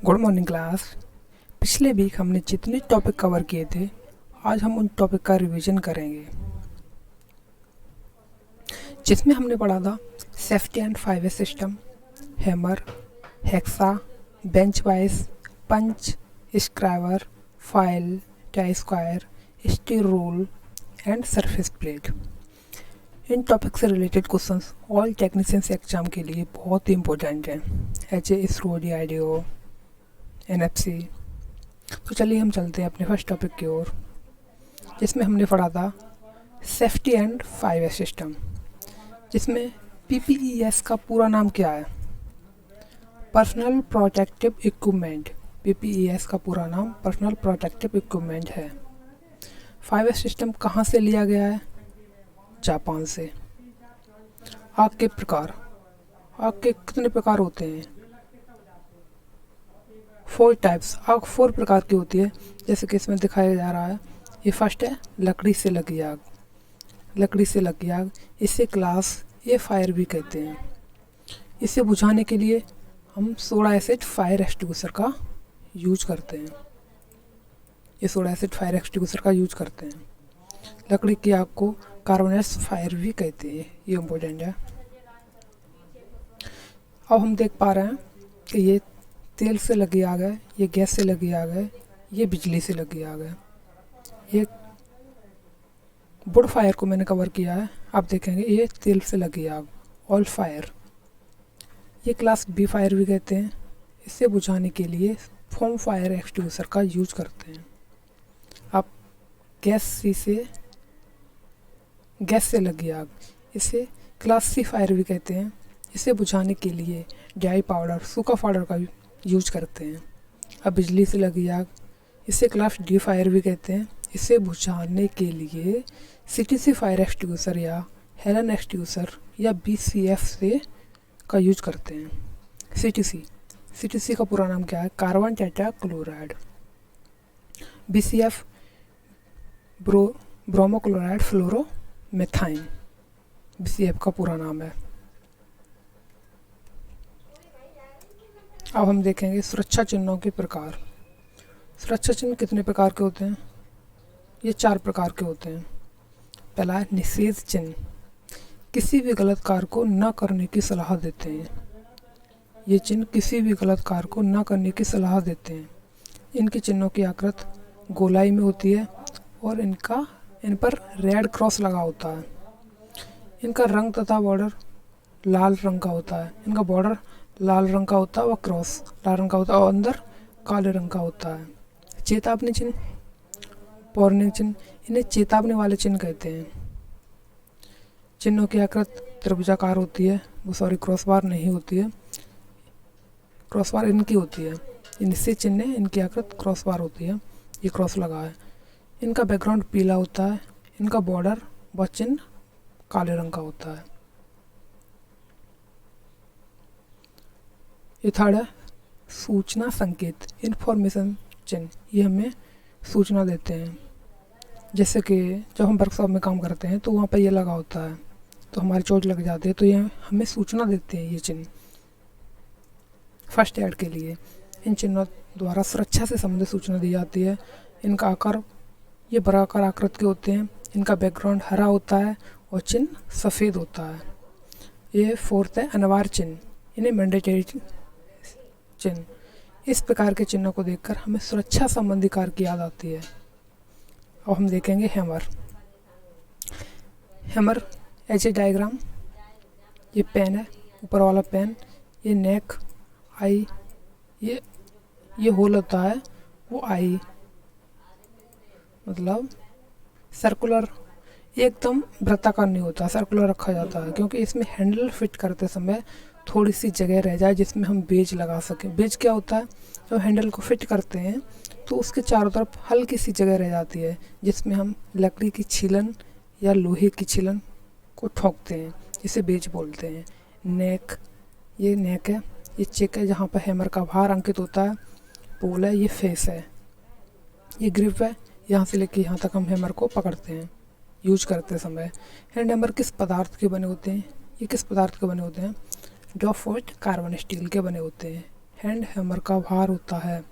Good morning class. पिछले week हमने जितने टॉपिक कवर किए थे आज हम उन टॉपिक का रिवीजन करेंगे, जिसमें हमने पढ़ा था safety and five system, hammer, hexa, bench vise, punch, scriber, file, try square, steel rule and surface plate. इन टॉपिक से related questions all technicians exam के लिए बहुत ही इंपॉर्टेंट हैं, H A ISRO, DRDO, NFC। तो चलिए हम चलते हैं अपने फर्स्ट टॉपिक की ओर, जिसमें हमने पढ़ा था सेफ्टी एंड फायर सिस्टम, जिसमें PPES का पूरा नाम क्या है? Personal protective equipment. PPES का पूरा नाम पर्सनल प्रोटेक्टिव इक्विपमेंट है। फायर सिस्टम कहाँ से लिया गया है? जापान से। आग के प्रकार, आग के कितने प्रकार होते हैं? 4 टाइप्स। आग 4 प्रकार की होती है, जैसे कि इसमें दिखाया जा रहा है। ये फर्स्ट है लकड़ी से लगी आग। लकड़ी से लगी आग, इसे क्लास ए फायर भी कहते हैं। इसे बुझाने के लिए हम सोडा एसिड फायर एक्सटिंग्विशर का यूज करते हैं। ये सोडा एसिड फायर एक्सटिंग्विशर का यूज करते हैं। लकड़ी की आग को कार्बोनेस फायर भी कहते हैं, ये इम्पोर्टेंट है। अब हम देख पा रहे हैं कि ये तेल से लगी आग है, ये गैस से लगी आग है, ये बिजली से लगी आग है। ये वुड फायर को मैंने कवर किया है, आप देखेंगे ये तेल से लगी आग, ऑयल फायर। ये क्लास बी फायर भी कहते हैं। इसे बुझाने के लिए फोम फायर एक्सटिंग्विशर का यूज करते हैं। अब गैस से लगी आग, इसे क्लास सी फायर भी कहते हैं। इसे बुझाने के लिए ड्राई पाउडर, सूखा पाउडर का यूज करते हैं। अब बिजली से लगी आग, इसे क्लास डी फायर भी कहते हैं। इसे बुझाने के लिए CTC फायर एक्सटिंग्विशर या हेलन एक्सटिंग्विशर या BCF से का यूज करते हैं। CTC का पूरा नाम क्या है? Carbon tetra chloride. BCF bromo chloride fluoro methane, BCF का पूरा नाम है। अब हम देखेंगे सुरक्षा चिन्हों के प्रकार। सुरक्षा चिन्ह कितने प्रकार के होते हैं? ये 4 प्रकार के होते हैं। पहला है निषेध चिन्ह, किसी भी गलत कार्य को न करने की सलाह देते हैं। ये चिन्ह किसी भी गलत कार्य को न करने की सलाह देते हैं। इनके चिन्हों की आकृति गोलाई में होती है और इन पर रेड क्रॉस लगा होता है। इनका रंग तथा बॉर्डर लाल रंग का होता है। इनका बॉर्डर लाल रंग का होता है और क्रॉस लाल रंग का होता है और अंदर काले रंग का होता है। चेतावनी चिन्ह, वार्निंग चिन्ह, इन्हें चेतावनी वाले चिन्ह कहते हैं। चिन्हों की आकृति त्रिभुजाकार होती है, क्रॉस बार नहीं होती है। क्रॉस बार इनकी होती है। ये निश्चित चिन्ह है, इनकी आकृति क्रॉस बार होती है। ये क्रॉस लगा है। इनका बैकग्राउंड पीला होता है। इनका बॉर्डर व चिन्ह काले रंग का होता है। ये थर्ड है सूचना संकेत, इन्फॉर्मेशन चिन्ह। ये हमें सूचना देते हैं। जैसे कि जब हम वर्कशॉप में काम करते हैं तो वहाँ पर ये लगा होता है, तो हमारी चोट लग जाती है तो ये हमें सूचना देते हैं। ये चिन्ह फर्स्ट एड के लिए इन चिन्हों द्वारा सुरक्षा से संबंधित सूचना दी जाती है। इनका आकार ये बराबर आकृति के होते हैं। इनका बैकग्राउंड हरा होता है और चिन्ह सफ़ेद होता है। ये फोर्थ है अनिवार्य चिन्ह, इन्हें मैंडेटरी चिन्ह। इस प्रकार के चिन्हों को देखकर हमें सुरक्षा संबंधी कार्य की याद आती है। अब हम देखेंगे hammer. Hammer H A diagram, ये पेन है, ऊपर वाला पेन, ये नेक, आई, ये होल होता है, वो आई, मतलब सर्कुलर, एकदम वृत्ताकार नहीं होता, सर्कुलर रखा जाता है, क्योंकि इसमें हैंडल फिट करते समय थोड़ी सी जगह रह जाए जिसमें हम बेज लगा सकें। बेज क्या होता है? जब हैंडल को फिट करते हैं तो उसके चारों तरफ हल्की सी जगह रह जाती है जिसमें हम लकड़ी की छीलन या लोहे की छीलन को ठोकते हैं, इसे बेज बोलते हैं। नेक, ये नेक है, ये चेक है जहाँ पर हैमर का भार अंकित होता है। पोल है, ये फेस है। ये ग्रिप है, यहाँ से लेके यहाँ तक हम हैमर को पकड़ते हैं यूज करते समय। हैंड हैमर किस पदार्थ के बने होते हैं? ये किस पदार्थ के बने होते हैं? जो फोर्ट कार्बन स्टील के बने होते हैं। हैंड हैमर का भार होता है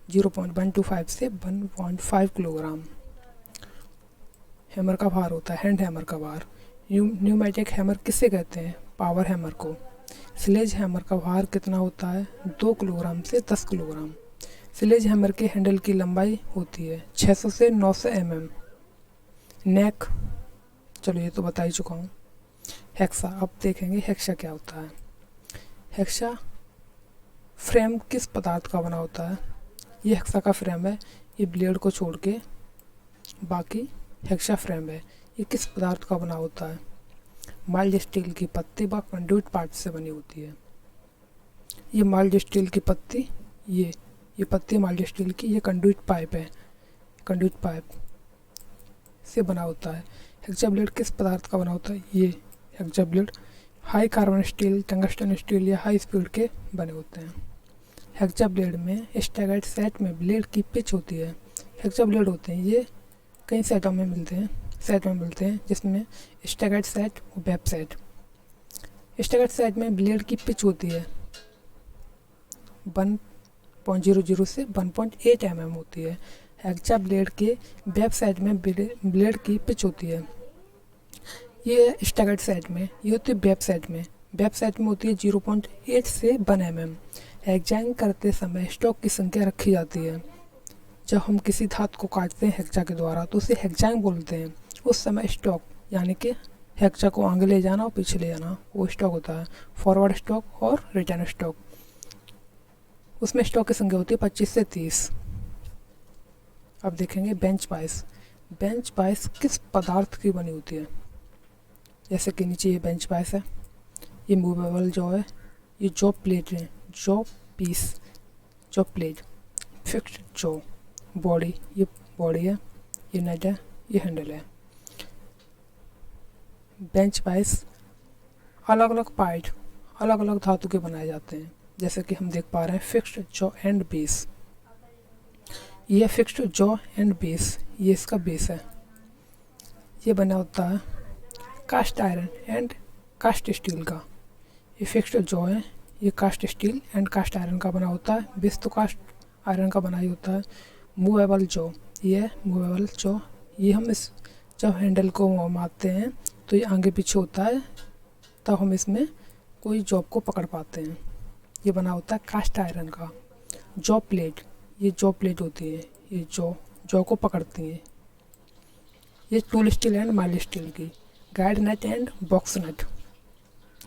0.125 से 1.5 किलोग्राम। हैमर का भार होता है, हैंड हैमर का भार। न्यूमेटिक हैमर किसे कहते हैं? पावर हैमर को। स्लेज हैमर का भार कितना होता है? 2 किलोग्राम से 10 किलोग्राम। स्लेज हैमर के हैंडल की लंबाई होती है 600 से 900 mm। नेक, चलो ये तो बता ही चुका हूँ। हेक्सा, अब देखेंगे हेक्सा क्या होता है। हेक्सा फ्रेम किस पदार्थ का बना होता है? ये हेक्सा का फ्रेम है, ये ब्लेड को छोड़ के बाकी हेक्सा फ्रेम है। ये किस पदार्थ का बना होता है? माइल्ड स्टील की पत्ती व कंडक्ट पार्ट से बनी होती है। ये माइल्ड स्टील की पत्ती, ये पत्ती माइल्ड स्टील की, ये कंडक्ट पाइप है, कंडक्ट पाइप से बना होता है। हेक्सा ब्लेड किस पदार्थ का बना होता है? ये hexa blade high carbon steel, tungsten steel या हाई स्पीड के बने होते हैं। हेक्सा ब्लेड में स्टैगर्ड सेट में ब्लेड की पिच होती है। हेक्सा ब्लेड होते हैं, ये कई सेटों में मिलते हैं, जिसमें स्टैगर्ड सेट और वेब सेट। स्टैगर्ड सेट में ब्लेड की पिच होती है 1.00 से 1.8 mm होती है। हेक्सा ब्लेड के वेब सेट में ब्लेड की पिच होती है, ये स्टैगर्ड सेट में, ये होती है वेब सेट में होती है 0.8 से 1 mm। हेक्साइंग करते समय स्टॉक की संख्या रखी जाती है। जब हम किसी धातु को काटते हैं हेक्सा के द्वारा तो उसे हेक्साइंग बोलते हैं। उस समय स्टॉक यानी कि हेक्सा को आगे ले जाना और पीछे ले जाना, वो स्टॉक होता है। फॉरवर्ड स्टॉक और रिटर्न स्टॉक, उसमें स्टॉक की संख्या होती है 25 से 30। अब देखेंगे बेंच पाइस। बेंच पाइस किस पदार्थ की बनी होती है? जैसे कि नीचे ये बेंच पाइस है, ये मूवेबल जॉ है, ये जॉ प्लेट है, jaw piece, jaw plate, fixed jaw, body, ये बॉडी है, ये नेट है, ये हैंडल है। बेंच पाइस अलग अलग पार्ट, अलग अलग धातु के बनाए जाते हैं। जैसे कि हम देख पा रहे हैं फिक्स्ड जॉ एंड बेस, ये फिक्स्ड जॉ एंड बेस, ये इसका बेस है। ये बना होता है cast iron and cast steel का। ये फिक्स्ड जॉ है, ये cast steel and cast iron का बना होता है। बेस तो कास्ट आयरन का बना ही होता है। मूवेबल जॉ, ये मूवेबल जॉ, ये हम इस जब हैंडल को घुमाते हैं तो ये आगे पीछे होता है, तब हम इसमें कोई जॉब को पकड़ पाते हैं। ये बना होता है कास्ट आयरन का। जॉ प्लेट, ये जॉ प्लेट होती है, ये जॉ को पकड़ती है। ये tool steel and mild steel की। Guide nut and box nut,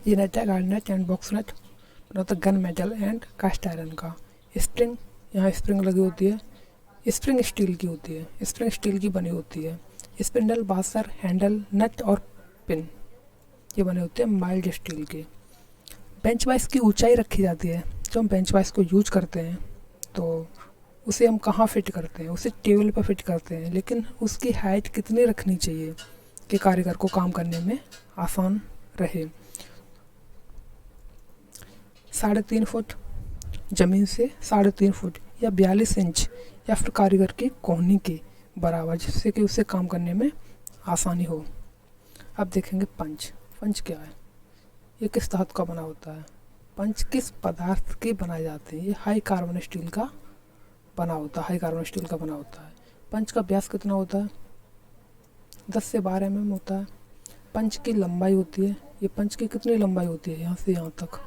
ये नेट है guide nut and box nut, बना होता है gun metal and cast iron का। स्प्रिंग, यहाँ स्प्रिंग लगी होती है, स्प्रिंग स्टील की होती है, स्प्रिंग स्टील की बनी होती है। स्पिंडल, बासर, हैंडल, नट और पिन, ये बने होते हैं माइल्ड स्टील के। बेंच वाइस की ऊंचाई रखी जाती है। जब हम बेंच वाइस को यूज करते हैं तो उसे हम कहाँ फिट करते हैं? उसे टेबल पर फिट करते हैं, लेकिन उसकी हाइट कितनी रखनी चाहिए कि कारीगर को काम करने में आसान रहे? 3.5 फुट ज़मीन से 3.5 फुट या 42 इंच या फिर कारीगर की कोहनी के बराबर, जिससे कि उसे काम करने में आसानी हो। अब देखेंगे पंच। पंच क्या है? ये किस धातु का बना होता है? पंच किस पदार्थ के बनाए जाते हैं? ये हाई कार्बन स्टील का बना होता है, हाई कार्बन स्टील का बना होता है। पंच का व्यास कितना होता है? 10 से 12 mm होता है। पंच की लंबाई होती है, ये पंच की कितनी लंबाई होती है? यहाँ से यहाँ तक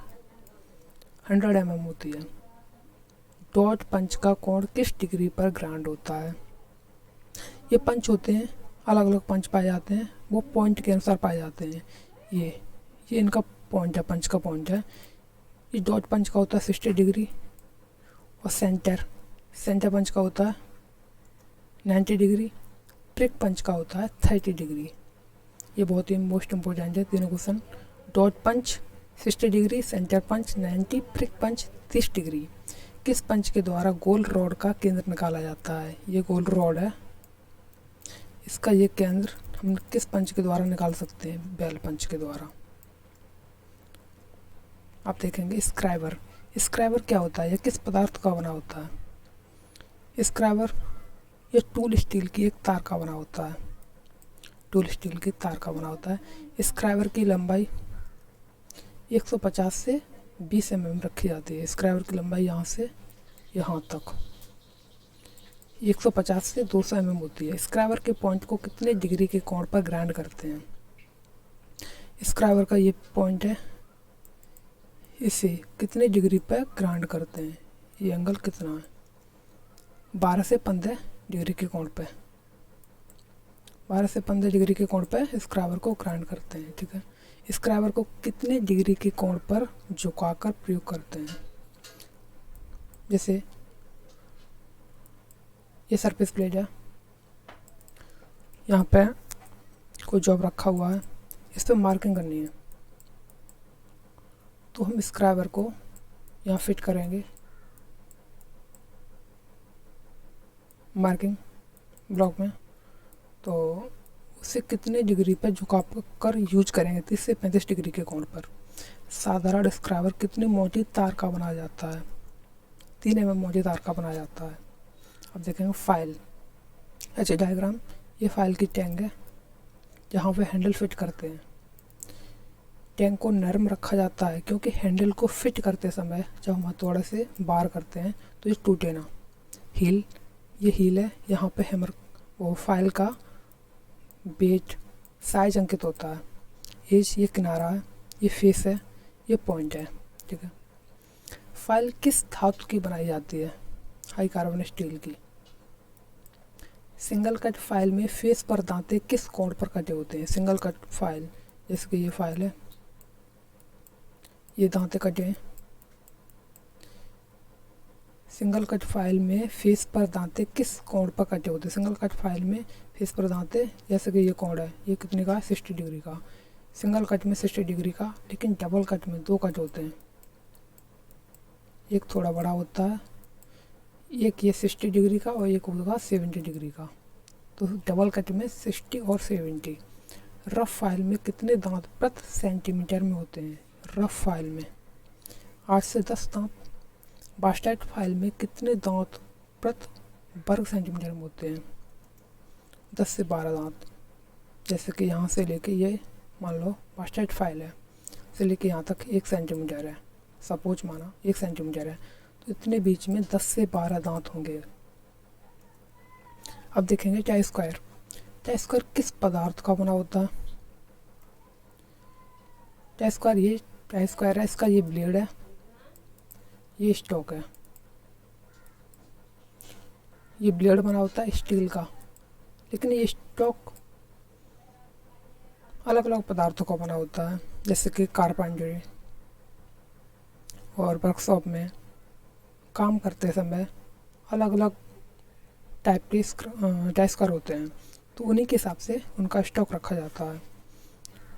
100 mm होती है। डॉट पंच का कोण किस डिग्री पर ग्राइंड होता है? ये पंच होते हैं, अलग अलग पंच पाए जाते हैं, वो पॉइंट के अनुसार पाए जाते हैं। ये इनका पॉइंट है, पंच का पॉइंट है। ये डॉट पंच का होता है 60 डिग्री और सेंटर पंच का होता है 90 डिग्री। प्रिक पंच का होता है 30 डिग्री। ये बहुत ही मोस्ट इम्पोर्टेंट है तीनों क्वेश्चन। डॉट पंच 60 डिग्री, सेंटर पंच 90, प्रिक पंच 30 डिग्री। किस पंच के द्वारा गोल रॉड का केंद्र निकाला जाता है? ये गोल रॉड है, इसका ये केंद्र हम किस पंच के द्वारा निकाल सकते हैं? बेल पंच के द्वारा। आप देखेंगे स्क्राइबर। स्क्राइबर क्या होता है? ये किस पदार्थ का बना होता है? स्क्राइबर ये टूल स्टील की एक तार का बना होता है, टूल स्टील की तार का बना होता है। स्क्राइबर की लंबाई 150 से 20 mm रखी जाती है। स्क्राइबर की लंबाई यहाँ से यहाँ तक 150 से 200 mm होती है। स्क्राइबर के पॉइंट को कितने डिग्री के कोण पर ग्राइंड करते हैं? स्क्राइबर का ये पॉइंट है, इसे कितने डिग्री पर ग्राइंड करते हैं? ये एंगल कितना है? 12 से 15 डिग्री के कोण पे, 12 से 15 डिग्री के कोण पे स्क्राइबर को ग्राइंड करते हैं। ठीक है, स्क्राइबर को कितने डिग्री के कोण पर झुकाकर प्रयोग करते हैं? जैसे ये सरफेस प्लेट है, यहाँ पे कोई जॉब रखा हुआ है, इस पर मार्किंग करनी है, तो हम स्क्राइबर को यहाँ फिट करेंगे मार्किंग ब्लॉक में, तो उसे कितने डिग्री पर झुका कर यूज करेंगे? 30 से 35 डिग्री के कोण पर। साधारण स्क्राइबर कितनी मोटी तार का बनाया जाता है? 3 mm मोटी तार का बनाया जाता है। अब देखेंगे फाइल, ऐसे डायग्राम, ये फाइल की टैंक है जहाँ पे हैंडल फिट करते हैं। टैंक को नरम रखा जाता है क्योंकि हैंडल को फिट करते समय जब हम हथौड़े से बार करते हैं तो ये टूटे ना। हील, ये हील है, यहाँ पे हैमर वो फाइल का वेट साइज अंकित होता है। एज, ये किनारा है, ये फेस है, ये पॉइंट है। ठीक है, फाइल किस धातु की बनाई जाती है? हाई कार्बन स्टील की। सिंगल कट फाइल में फेस पर दांते किस कोण पर कटे होते हैं? सिंगल कट फाइल, जैसे कि ये फाइल है, ये दांते कटे हैं। सिंगल कट फाइल में फेस पर दांते किस कोण पर कटे होते हैं? सिंगल कट फाइल में फेस पर दांते, जैसे कि ये कोण है, ये कितने का? 60 डिग्री का। सिंगल कट में 60 डिग्री का, लेकिन डबल कट में 2 कट होते हैं, एक थोड़ा बड़ा होता है, एक ये 60 डिग्री का और एक होगा 70 डिग्री का। तो डबल कट में 60 और 70। रफ फाइल में कितने दांत प्रति सेंटीमीटर में होते हैं? रफ फाइल में 8 से 10 दांत। बास्टेट फाइल में कितने दांत प्रति वर्ग सेंटीमीटर में होते हैं? 10 से 12 दांत। जैसे कि यहाँ से लेके ये मान लो बास्टेट फाइल है, से लेके यहाँ तक 1 सेंटीमीटर है, सपोज माना 1 सेंटीमीटर है, तो इतने बीच में 10 से 12 दांत होंगे। अब देखेंगे टाई स्क्वायर। टाई स्क्वायर किस पदार्थ का बना होता है? टाई स्क्वायर, ये टाई स्क्वायर है, इसका ये ब्लेड है, ये स्टॉक है, ये ब्लेड बना होता है स्टील का, लेकिन ये स्टॉक अलग अलग पदार्थों का बना होता है, जैसे कि कारपेंटरी और वर्कशॉप में काम करते समय अलग अलग टाइप के टाई स्क्वायर होते हैं, तो उन्हीं के हिसाब से उनका स्टॉक रखा जाता है।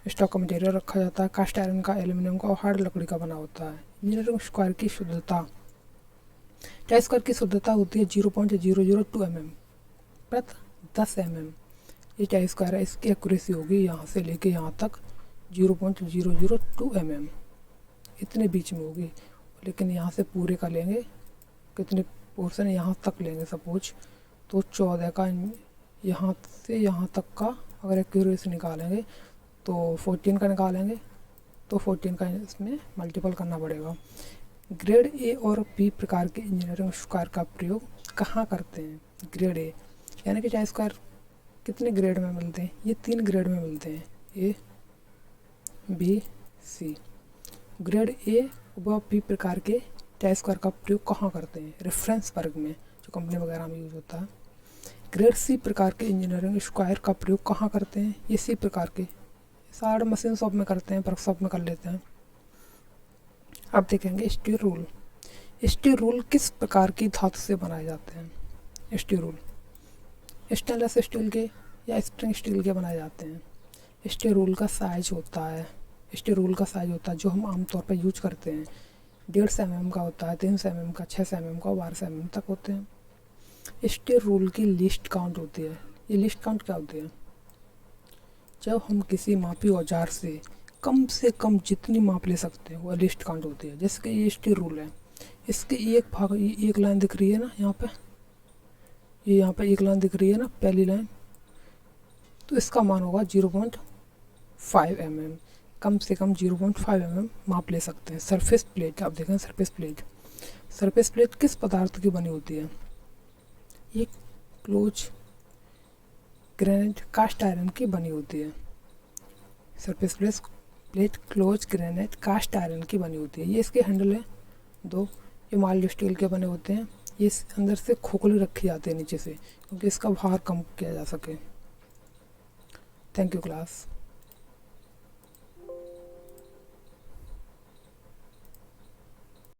स्टॉक का मटेरियल रखा जाता है, कास्ट आयरन का, एल्यूमिनियम का और हार्ड लकड़ी का बना होता है। इंजीनियरिंग स्क्वायर की शुद्धता, टाई स्क्वायर की शुद्धता होती है 0.002 mm प्रति 10 mm। ये टाई स्क्वायर है, इसकी एक्यूरेसी होगी यहाँ से लेके यहाँ तक 0.002 mm, इतने बीच में होगी। लेकिन यहाँ से पूरे का लेंगे, कितने पोर्शन यहाँ तक लेंगे सपोज, तो 14 का यहाँ से यहाँ तक का अगर एक्यूरेसी निकालेंगे तो 14 का निकालेंगे, तो 14 का इसमें मल्टीपल करना पड़ेगा। ग्रेड ए और बी प्रकार के इंजीनियरिंग स्क्वायर का प्रयोग कहाँ करते हैं? ग्रेड ए यानी कि टाई स्क्वायर कितने ग्रेड में मिलते हैं? ये 3 ग्रेड में मिलते हैं, ए, बी, सी। ग्रेड ए व बी प्रकार के टाई स्क्वायर का प्रयोग कहाँ करते हैं? रेफरेंस वर्ग में, जो कंपनी वगैरह में यूज होता है। ग्रेड सी प्रकार के इंजीनियरिंग स्क्वायर का प्रयोग कहाँ करते हैं? ये सी प्रकार के सारे मशीन शॉप में करते हैं, वर्कशॉप में कर लेते हैं। अब देखेंगे स्टील रूल। स्टील रूल किस प्रकार की धातु से बनाए जाते हैं? स्टील रूल स्टेनलेस स्टील के या स्प्रिंग स्टील के बनाए जाते हैं। स्टील रूल का साइज होता है, स्टील रूल का साइज होता है जो हम आमतौर पर यूज करते हैं, 1.5 mm का होता है, 3 mm का, 6 mm का, 12 mm तक होते हैं। स्टील रूल की लिस्ट काउंट होती है। ये लिस्ट काउंट क्या होती है? जब हम किसी मापी औजार से कम जितनी माप ले सकते हैं वो लिस्ट काउंट होती है। जैसे कि ये स्टील रूल है, इसके एक भाग, एक लाइन दिख रही है ना यहाँ पे, ये यहाँ पे एक लाइन दिख रही है ना, पहली लाइन, तो इसका मान होगा 0.5 mm। कम से कम 0.5 mm माप ले सकते हैं। सरफेस प्लेट, आप देखें सरफेस प्लेट किस पदार्थ की बनी होती है? ये क्लोज ग्रेनाइट कास्ट आयरन की बनी होती है। Surface plate close granite cast iron की बनी होती है। ये इसके हैंडल है दो, ये माइल्ड स्टील के बने होते हैं। ये अंदर से खोखले रखे जाते हैं नीचे से, क्योंकि इसका भार कम किया जा सके। Thank you class.